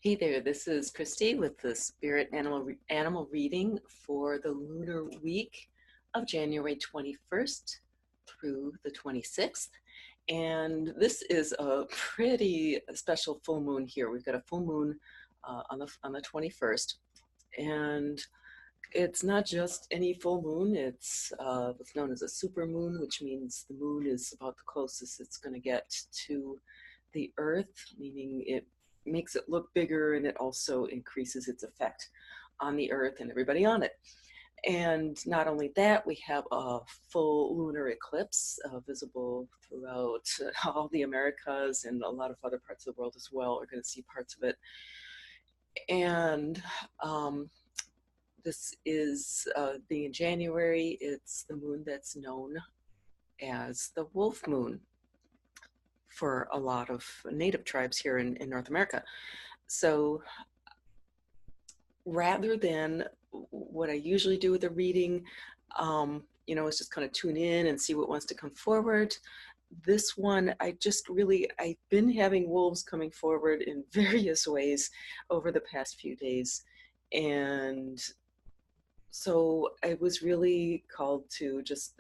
Hey there, this is Christy with the Spirit Animal Reading for the lunar week of January 21st through the 26th. And this is a pretty special full moon here. We've got a full moon on the 21st. And it's not just any full moon, it's what's known as a super moon, which means the moon is about the closest it's going to get to the Earth, meaning it makes it look bigger and it also increases its effect on the Earth and everybody on it. And not only that, we have a full lunar eclipse visible throughout all the Americas, and a lot of other parts of the world as well are going to see parts of it. And this is being in January, it's the moon that's known as the wolf moon for a lot of native tribes here in North America. So rather than what I usually do with a reading, is just kind of tune in and see what wants to come forward. This one, I've been having wolves coming forward in various ways over the past few days. And so I was really called to just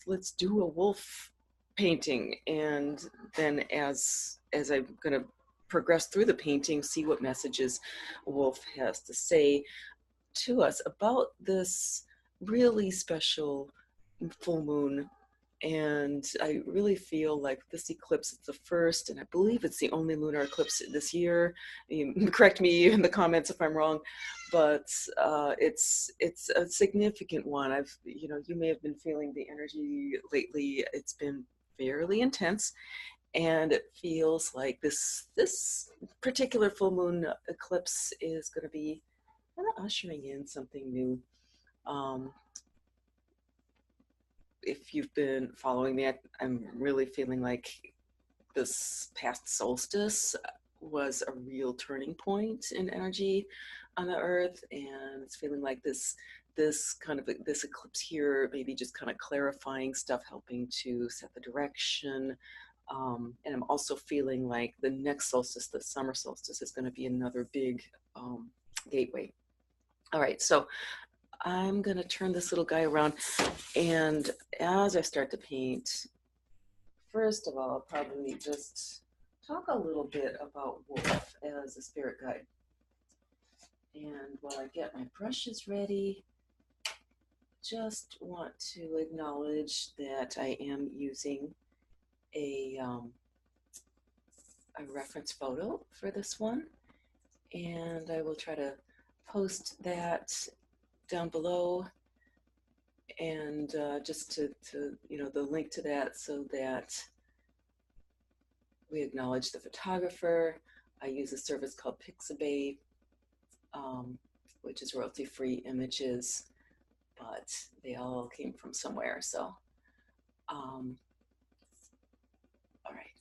let's do a wolf painting, and then as I'm going to progress through the painting, see what messages Wolf has to say to us about this really special full moon. And I really feel like this eclipse is the first, and I believe it's the only lunar eclipse this year. Correct me in the comments if I'm wrong, but it's a significant one. You may have been feeling the energy lately. It's been fairly intense, and it feels like this particular full moon eclipse is going to be kind of ushering in something new. If you've been following me, I'm really feeling like this past solstice was a real turning point in energy on the Earth, and it's feeling like this eclipse here, maybe just kind of clarifying stuff, helping to set the direction. And I'm also feeling like the next solstice, the summer solstice, is going to be another big gateway. All right, so I'm going to turn this little guy around, and as I start to paint, first of all, I'll probably just talk a little bit about Wolf as a spirit guide. And while I get my brushes ready, just want to acknowledge that I am using a reference photo for this one, and I will try to post that down below, and just to the link to that, so that we acknowledge the photographer. I use a service called Pixabay, which is royalty-free images, but they all came from somewhere. So all right,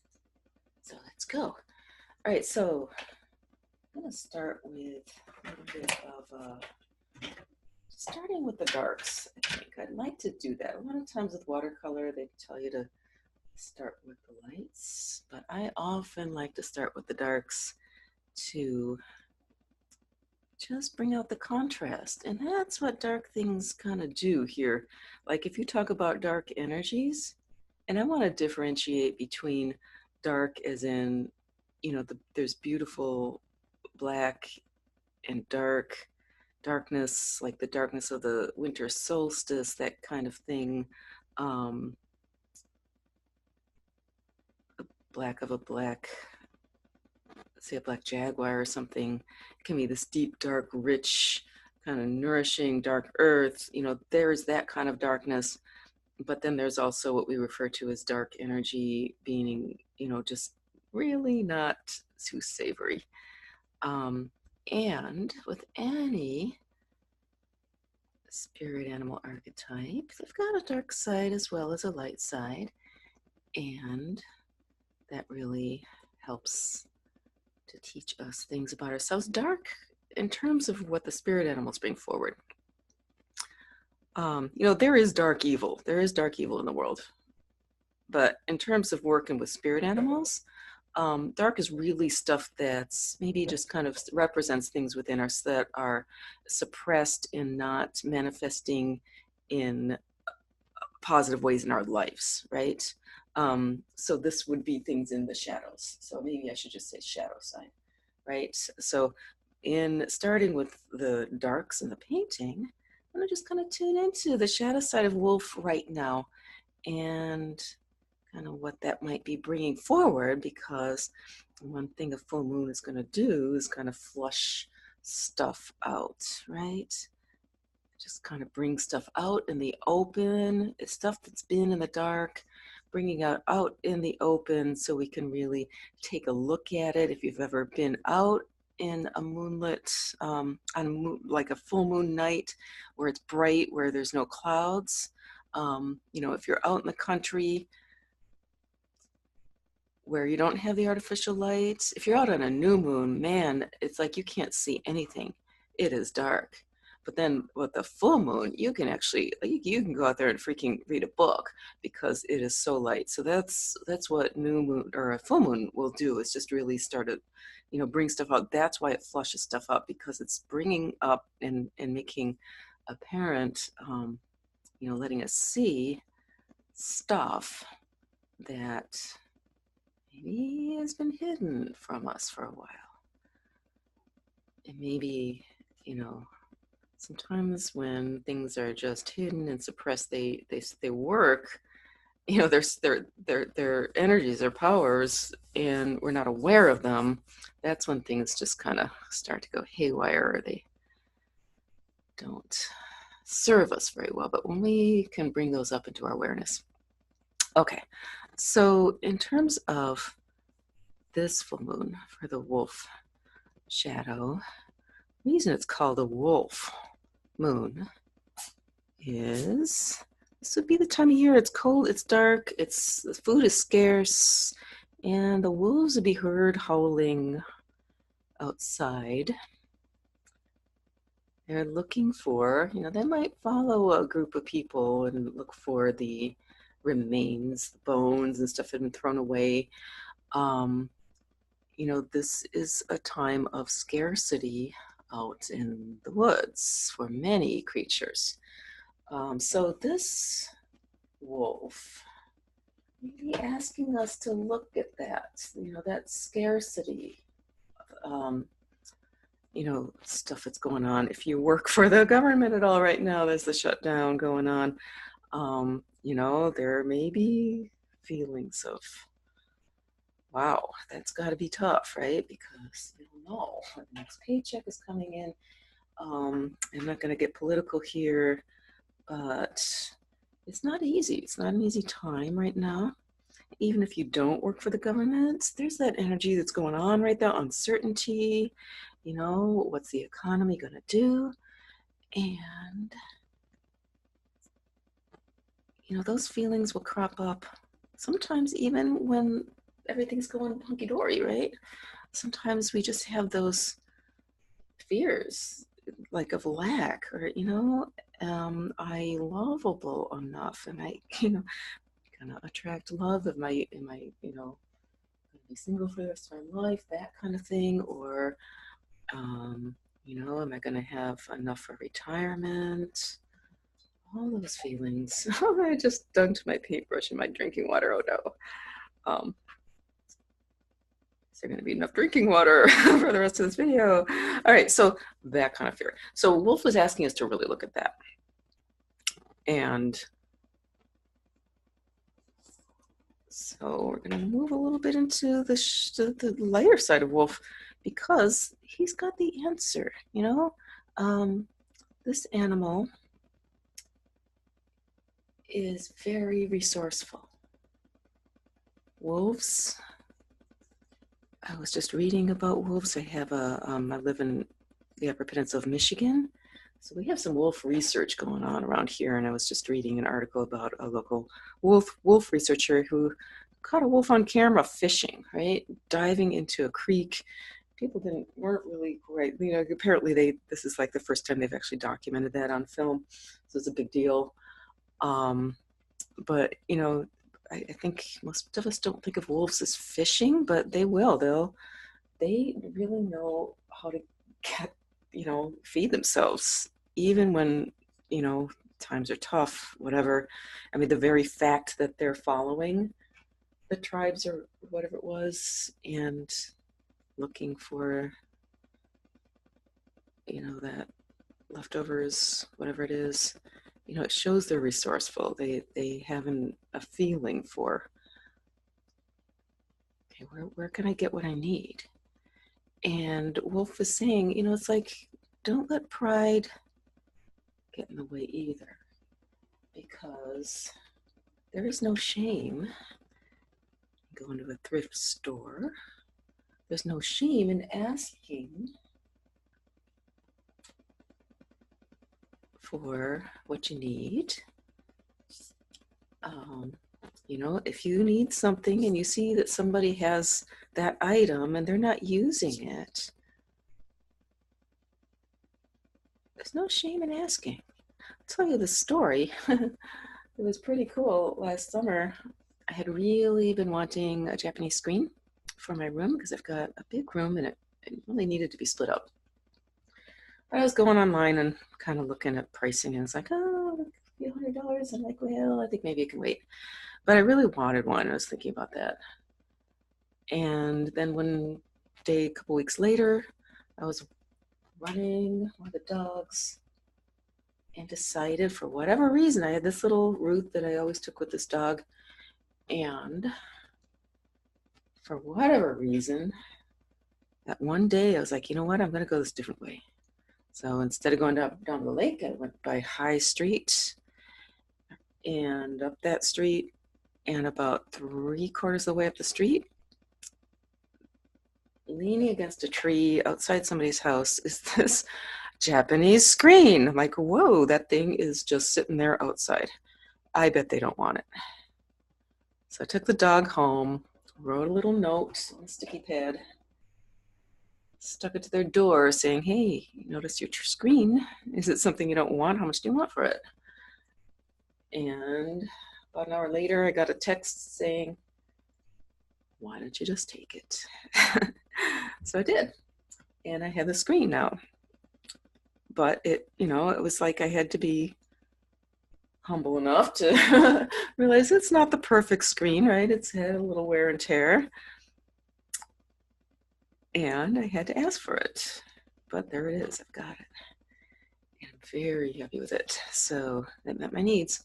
so let's go. All right, so I'm going to start with a little bit of starting with the darks. I think I'd like to do that. A lot of times with watercolor, they tell you to start with the lights, but I often like to start with the darks to just bring out the contrast. And that's what dark things kind of do here. Like if you talk about dark energies, and I want to differentiate between dark as in, there's beautiful black and darkness, like the darkness of the winter solstice, that kind of thing. Black of a black, say a black jaguar or something. It can be this deep, dark, rich, kind of nourishing dark earth. There's that kind of darkness. But then there's also what we refer to as dark energy, meaning, just really not too savory. And with any spirit animal archetype, they've got a dark side as well as a light side. And that really helps to teach us things about ourselves. Dark in terms of what the spirit animals bring forward. There is dark evil. There is dark evil in the world. But in terms of working with spirit animals, Dark is really stuff that's maybe just kind of represents things within us that are suppressed and not manifesting in positive ways in our lives, right? So this would be things in the shadows. So maybe I should just say shadow side, right? So in starting with the darks in the painting, I'm gonna just kind of tune into the shadow side of Wolf right now and kind of what that might be bringing forward, because one thing a full moon is going to do is kind of flush stuff out, right? Just kind of bring stuff out in the open. It's stuff that's been in the dark, bringing it out in the open so we can really take a look at it. If you've ever been out in a moonlit, on a like a full moon night where it's bright, where there's no clouds, if you're out in the country where you don't have the artificial lights, if you're out on a new moon, man, it's like you can't see anything. It is dark. But then with the full moon, you can actually, you can go out there and freaking read a book because it is so light. So that's what new moon or a full moon will do, is just really start to, bring stuff out. That's why it flushes stuff up, because it's bringing up and making apparent, letting us see stuff that maybe has been hidden from us for a while. And maybe, sometimes when things are just hidden and suppressed, they work, their energies, their powers, and we're not aware of them. That's when things just kind of start to go haywire, or they don't serve us very well. But when we can bring those up into our awareness. Okay, so in terms of this full moon for the wolf shadow, the reason it's called a wolf moon is this would be the time of year. It's cold, it's dark, the food is scarce, and the wolves would be heard howling outside. They're looking for, they might follow a group of people and look for the remains, the bones and stuff that have been thrown away. This is a time of scarcity out in the woods for many creatures. So this wolf may be asking us to look at that, that scarcity, stuff that's going on. If you work for the government at all right now, there's the shutdown going on. There may be feelings of, wow, that's got to be tough, right? Because you don't know when the next paycheck is coming in. I'm not going to get political here, but it's not easy. It's not an easy time right now. Even if you don't work for the government, there's that energy that's going on right there, uncertainty, what's the economy going to do? And, those feelings will crop up sometimes even when everything's going hunky-dory, right? Sometimes we just have those fears, like of lack, or I lovable enough, and I kind of attract love. Am I gonna be single for the rest of my life, that kind of thing, or am I gonna have enough for retirement? All those feelings. I just dunked my paintbrush in my drinking water. Oh no. Is there going to be enough drinking water for the rest of this video? All right, so that kind of fear. So Wolf was asking us to really look at that. And so we're going to move a little bit into the lighter side of Wolf, because he's got the answer, this animal is very resourceful. Wolves, I was just reading about wolves. I live in the Upper Peninsula of Michigan. So we have some wolf research going on around here. And I was just reading an article about a local wolf researcher who caught a wolf on camera fishing, right? Diving into a creek. People weren't really quite, apparently this is like the first time they've actually documented that on film. So it's a big deal. But, I think most of us don't think of wolves as fishing, but they will. They really know how to get, feed themselves, even when, times are tough, whatever. I mean, the very fact that they're following the tribes or whatever it was and looking for, that leftovers, whatever it is, it shows they're resourceful. They have a feeling for, okay, where can I get what I need? And Wolf is saying, it's like, don't let pride get in the way either, because there is no shame going to a thrift store. There's no shame in asking for what you need. If you need something and you see that somebody has that item and they're not using it, there's no shame in asking. I'll tell you the story. It was pretty cool. Last summer, I had really been wanting a Japanese screen for my room because I've got a big room and it really needed to be split up. But I was going online and kind of looking at pricing, and it's like, oh, a few $100s. I'm like, well, I think maybe it can wait. But I really wanted one. I was thinking about that. And then one day, a couple weeks later, I was running one of the dogs and decided, for whatever reason, I had this little route that I always took with this dog. And for whatever reason, that one day I was like, you know what, I'm going to go this different way. So instead of going down the lake, I went by High Street and up that street, and about 3/4 of the way up the street, leaning against a tree outside somebody's house, is this Japanese screen. I'm like, whoa, that thing is just sitting there outside. I bet they don't want it. So I took the dog home, wrote a little note on a sticky pad, stuck it to their door saying, hey, you noticed your screen. Is it something you don't want? How much do you want for it? And about an hour later, I got a text saying, why don't you just take it? So I did. And I have the screen now. But it was like I had to be humble enough to realize it's not the perfect screen, right? It's had a little wear and tear. And I had to ask for it. But there it is. I've got it. And I'm very happy with it. So that met my needs.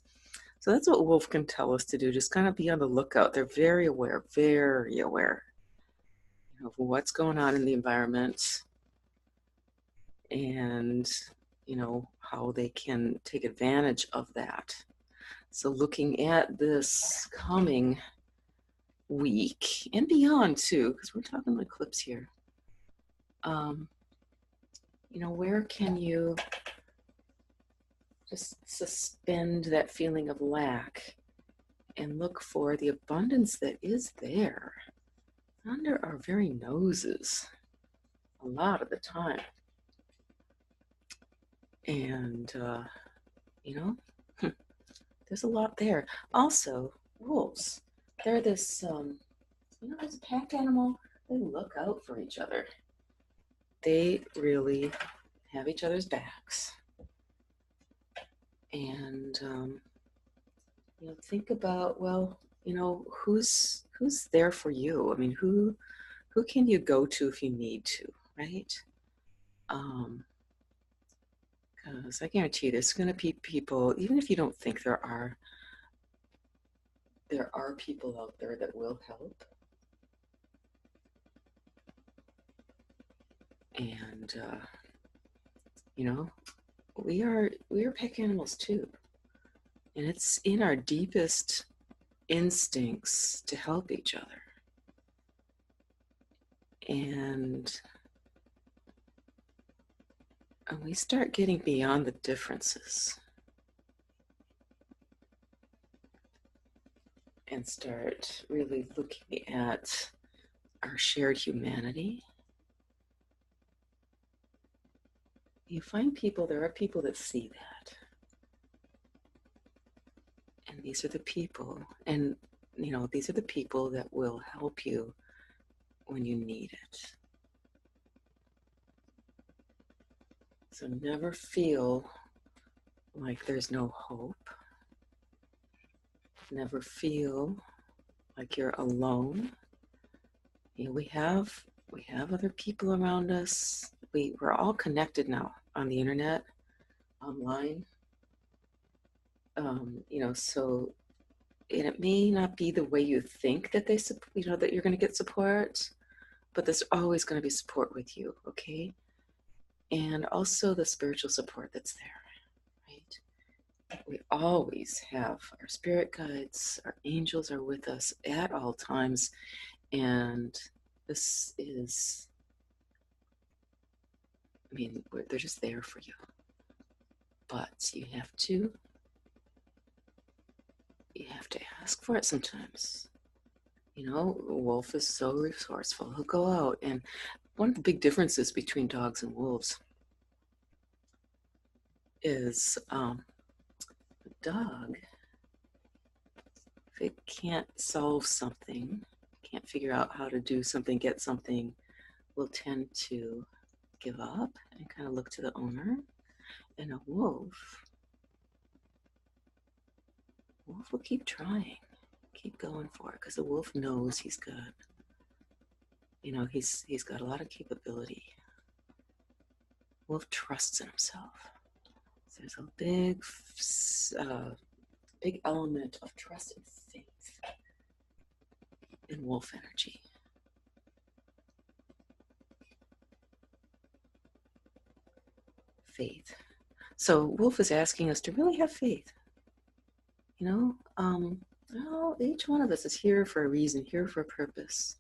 So that's what Wolf can tell us to do. Just kind of be on the lookout. They're very aware of what's going on in the environment and, how they can take advantage of that. So looking at this coming week and beyond too, because we're talking eclipse here, where can you just suspend that feeling of lack and look for the abundance that is there under our very noses a lot of the time. And, there's a lot there. Also, wolves, they're this, as a pack animal, they look out for each other. They really have each other's backs. And, think about, who's there for you? I mean, who can you go to if you need to, right? Because I guarantee you there's going to be people, even if you don't think there are people out there that will help. And, we are pack animals too. And it's in our deepest instincts to help each other. And we start getting beyond the differences and start really looking at our shared humanity. You find there are people that see that. And these are the people. And these are the people that will help you when you need it. So never feel like there's no hope. Never feel like you're alone. We have other people around us. We're all connected now on the internet, online. So and it may not be the way you think that that you're going to get support, but there's always going to be support with you, okay? And also the spiritual support that's there, right? We always have our spirit guides, our angels are with us at all times, and this is, they're just there for you. But you have to ask for it sometimes. Wolf is so resourceful. He'll go out, and one of the big differences between dogs and wolves is a dog, if it can't solve something, can't figure out how to do something, get something, will tend to give up and kind of look to the owner. And a wolf will keep trying, keep going for it, because the wolf knows he's good. He's got a lot of capability. Wolf trusts in himself. So there's a big element of trust and faith in wolf energy. Faith. So wolf is asking us to really have faith. Each one of us is here for a reason, here for a purpose.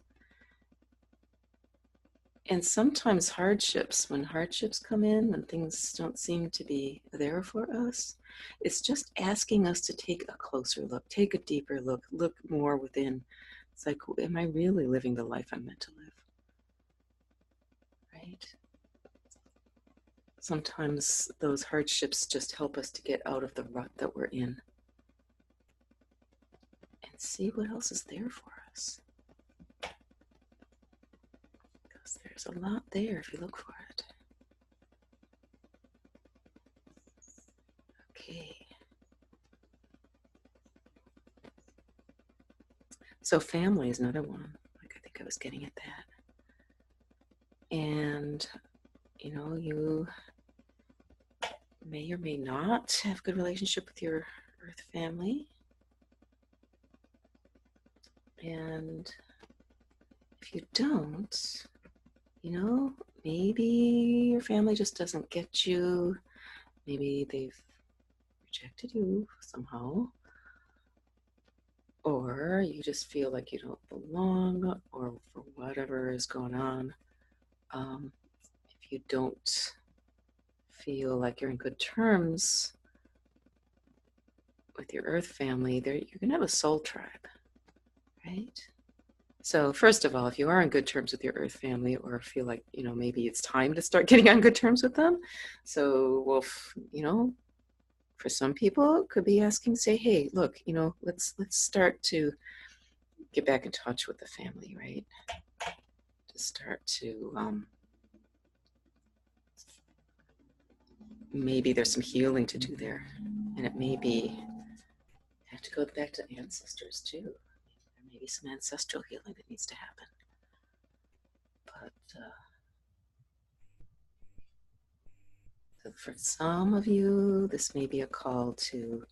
And sometimes when hardships come in, when things don't seem to be there for us, it's just asking us to take a closer look, take a deeper look more within. It's like, am I really living the life I'm meant to live? Right? Sometimes those hardships just help us to get out of the rut that we're in and see what else is there for us. Because there's a lot there if you look for it. Okay. So family is another one. I think I was getting at that. And, you may or may not have a good relationship with your earth family. And if you don't, maybe your family just doesn't get you. Maybe they've rejected you somehow. Or you just feel like you don't belong, or for whatever is going on. If you don't feel like you're in good terms with your earth family, you're going to have a soul tribe, right? So first of all, if you are on good terms with your earth family, or feel like, maybe it's time to start getting on good terms with them. So wolf, for some people it could be asking, say, hey, look, let's start to get back in touch with the family, right? To start to, maybe there's some healing to do there. And it may be, have to go back to ancestors too. There may be some ancestral healing that needs to happen. But so for some of you, this may be a call to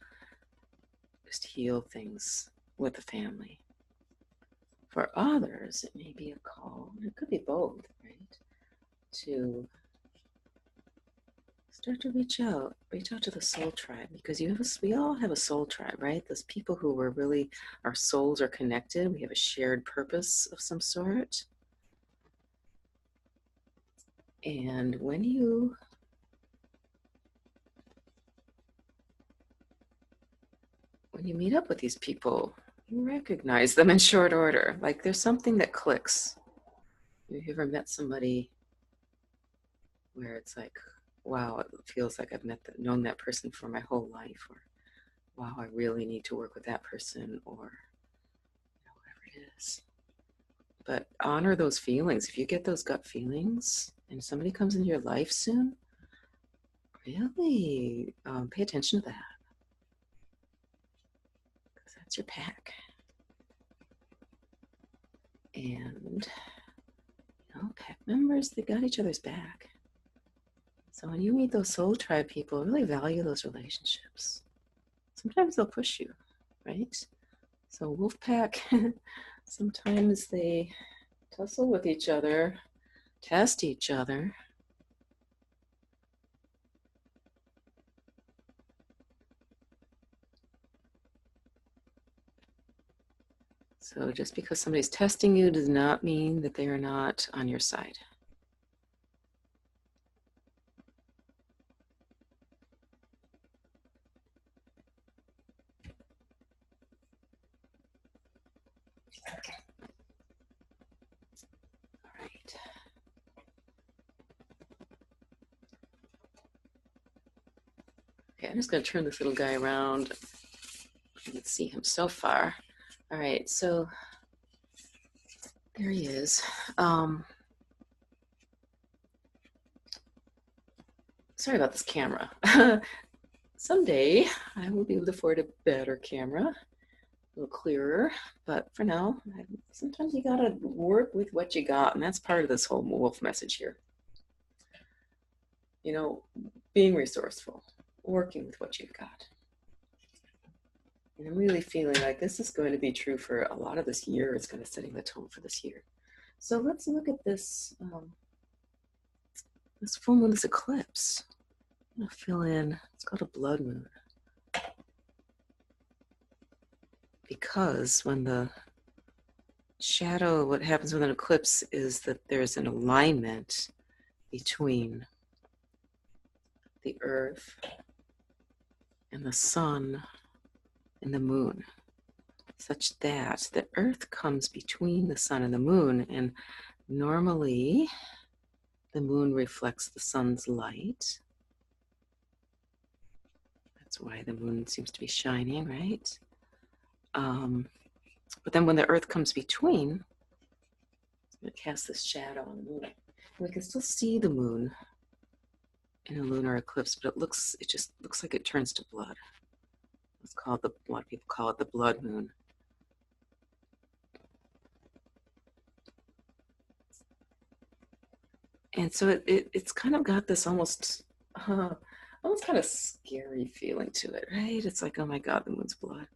just heal things with the family. For others, it may be a call, and it could be both, right? To start to reach out to the soul tribe, because we all have a soul tribe, right? Those people who were really, our souls are connected. We have a shared purpose of some sort. And when you meet up with these people, you recognize them in short order. Like there's something that clicks. Have you ever met somebody where it's like, wow, it feels like I've known that person for my whole life, or wow, I really need to work with that person, or is. But honor those feelings. If you get those gut feelings and somebody comes into your life soon, really pay attention to that. Because that's your pack. And, pack members, they got each other's back. So when you meet those soul tribe people, really value those relationships. Sometimes they'll push you, right? So wolf pack, sometimes they tussle with each other, test each other. So just because somebody's testing you does not mean that they are not on your side. All right. Okay, I'm just going to turn this little guy around. You can see him so far. All right, so there he is. Sorry about this camera. Someday I will be able to afford a better camera, a little clearer. But for now, sometimes you gotta work with what you got, and that's part of this whole wolf message here. Being resourceful, working with what you've got. And I'm really feeling like this is going to be true for a lot of this year. It's kind of setting the tone for this year. So let's look at this this full moon, this eclipse. I'm gonna fill in, it's called a blood moon. Because when the shadow, what happens with an eclipse is that there's an alignment between the earth and the sun and the moon, such that the earth comes between the sun and the moon, and normally the moon reflects the sun's light. That's why the moon seems to be shining, right? But then when the earth comes between, it casts this shadow on the moon. We can still see the moon in a lunar eclipse, but it just looks like it turns to blood. It's called a lot of people call it the blood moon. And so it's kind of got this almost kind of scary feeling to it, right? It's like, oh my God, the moon's blood.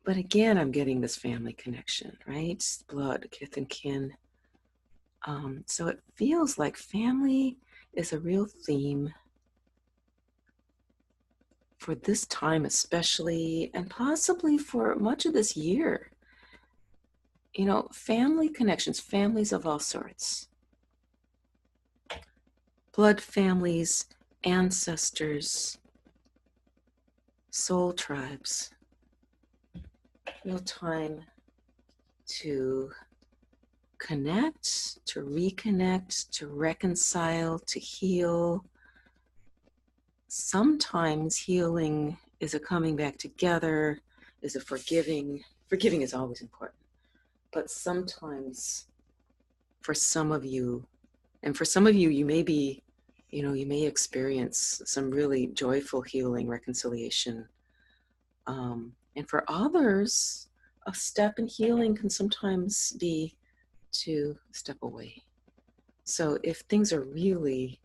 But again, I'm getting this family connection, right? Blood, kith and kin. So it feels like family is a real theme for this time especially, and possibly for much of this year. Family connections, families of all sorts. Blood families, ancestors, soul tribes. Real time to connect, to reconnect, to reconcile, to heal. Sometimes healing is a coming back together, is a forgiving. Forgiving is always important. But sometimes for some of you, and for some of you, you may be, you may experience some really joyful healing, reconciliation. And for others, a step in healing can sometimes be to step away. So if things are really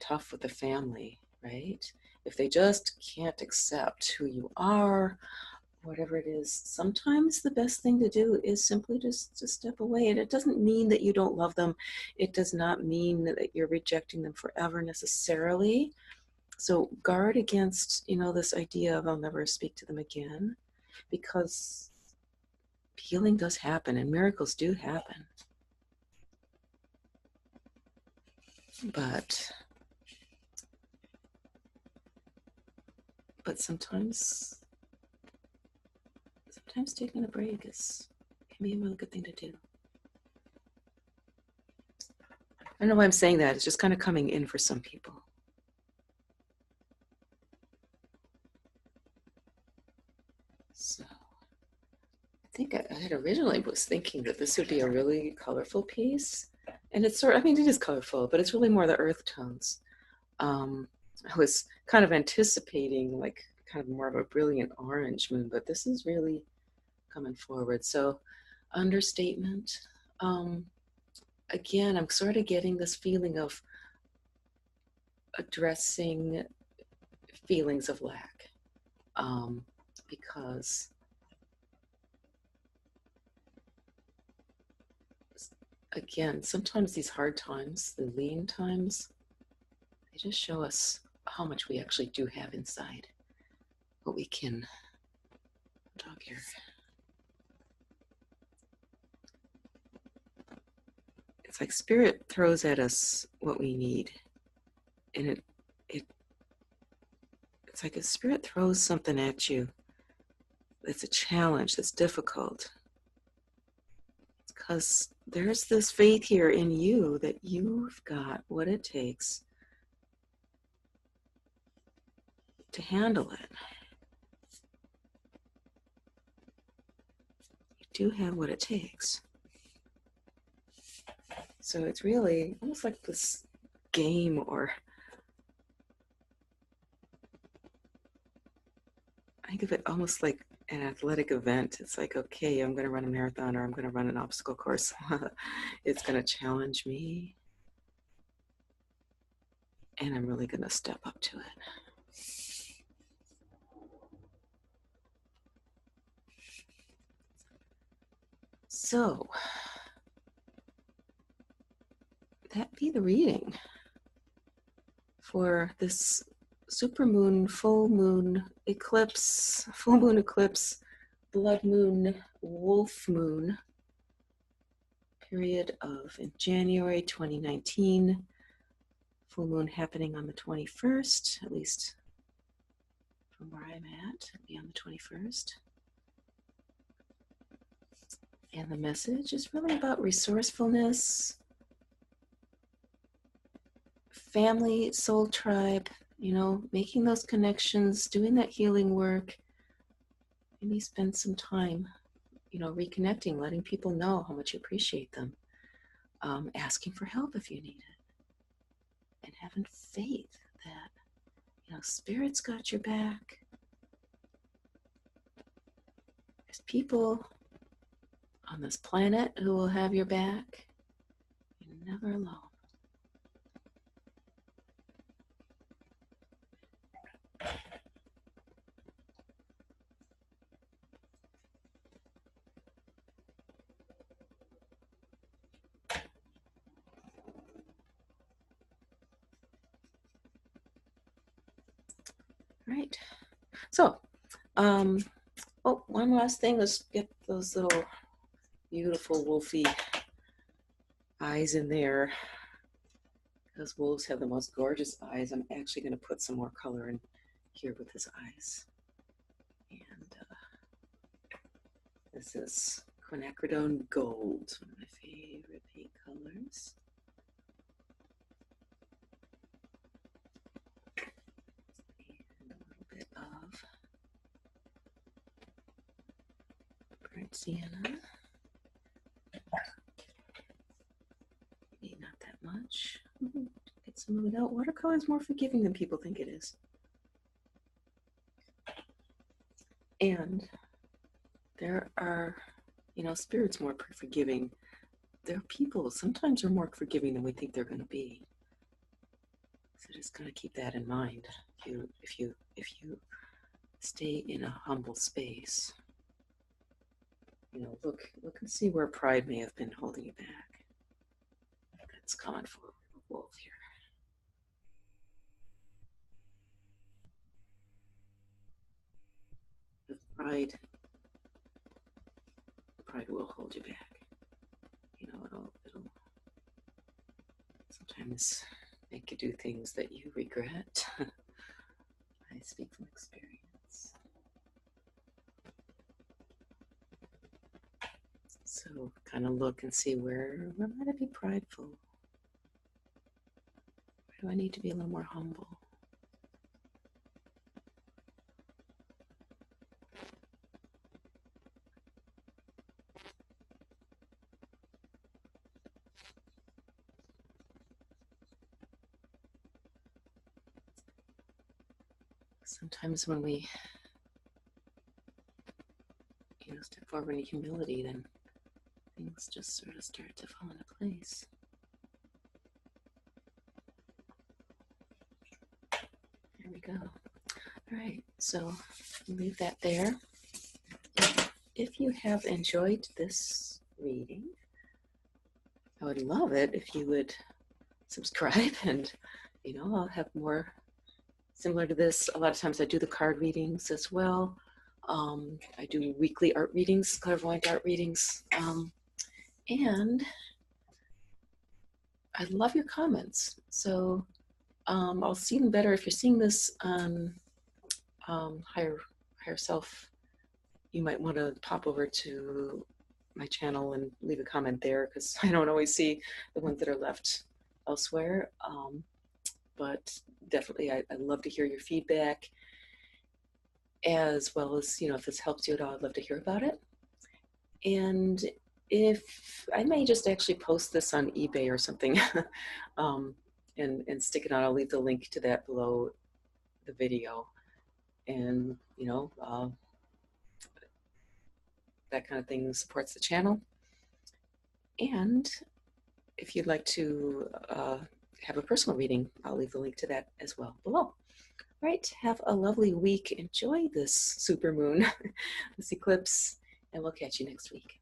tough with the family, right? If they just can't accept who you are, whatever it is, sometimes the best thing to do is simply just to step away. And it doesn't mean that you don't love them. It does not mean that you're rejecting them forever necessarily. So guard against, this idea of I'll never speak to them again, because healing does happen and miracles do happen. But sometimes taking a break can be a really good thing to do. I don't know why I'm saying that. It's just kind of coming in for some people. So originally was thinking that this would be a really colorful piece. And it's sort of, I mean, it is colorful, but it's really more the earth tones. I was kind of anticipating like kind of more of a brilliant orange moon, but this is really coming forward. So understatement. Again, I'm sort of getting this feeling of addressing feelings of lack, because again, sometimes these hard times, the lean times, they just show us how much we actually do have inside, what we can talk here. It's like spirit throws at us what we need, and it's like a spirit throws something at you that's a challenge, that's difficult. It's because there's this faith here in you that you've got what it takes to handle it. You do have what it takes. So it's really almost like this game, or I think of it almost like an athletic event. It's like, okay, I'm going to run a marathon or I'm going to run an obstacle course. It's going to challenge me, and I'm really going to step up to it. So that be the reading for this supermoon, full moon eclipse, blood moon, wolf moon period of in January 2019. Full moon happening on the 21st, at least from where I'm at. It'll be on the 21st. And the message is really about resourcefulness, family, soul tribe, you know, making those connections, doing that healing work. Maybe spend some time, you know, reconnecting, letting people know how much you appreciate them, asking for help if you need it, and having faith that, you know, Spirit's got your back. There's people on this planet who will have your back. You're never alone. Right. So, oh, one last thing. Let's get those little beautiful wolfy eyes in there. Those wolves have the most gorgeous eyes. I'm actually going to put some more color in here with his eyes. And this is quinacridone gold, one of my favorite paint colors. And a little bit of burnt sienna. Maybe not that much. Get some of it out. Watercolor is more forgiving than people think it is. And there are, you know, spirits more forgiving. There are people sometimes are more forgiving than we think they're going to be. So just kind of keep that in mind. If you stay in a humble space, you know, look and see where pride may have been holding you back. That's coming for the wolf here. The pride will hold you back. You know, it'll sometimes make you do things that you regret. I speak from experience. So kind of look and see where might I be prideful? Where do I need to be a little more humble? Sometimes when we, step forward in humility, then things just sort of start to fall into place. There we go. All right, so leave that there. If you have enjoyed this reading, I would love it if you would subscribe, and I'll have more similar to this. A lot of times I do the card readings as well. I do weekly art readings, clairvoyant art readings, and I love your comments. So I'll see them better if you're seeing this on higher self. You might want to pop over to my channel and leave a comment there, because I don't always see the ones that are left elsewhere. But definitely, I'd love to hear your feedback, as well as, if this helps you at all, I'd love to hear about it. And if I may just actually post this on eBay or something, and stick it on, I'll leave the link to that below the video. And, that kind of thing supports the channel. And if you'd like to have a personal reading, I'll leave the link to that as well below. All right, have a lovely week. Enjoy this supermoon, this eclipse, and we'll catch you next week.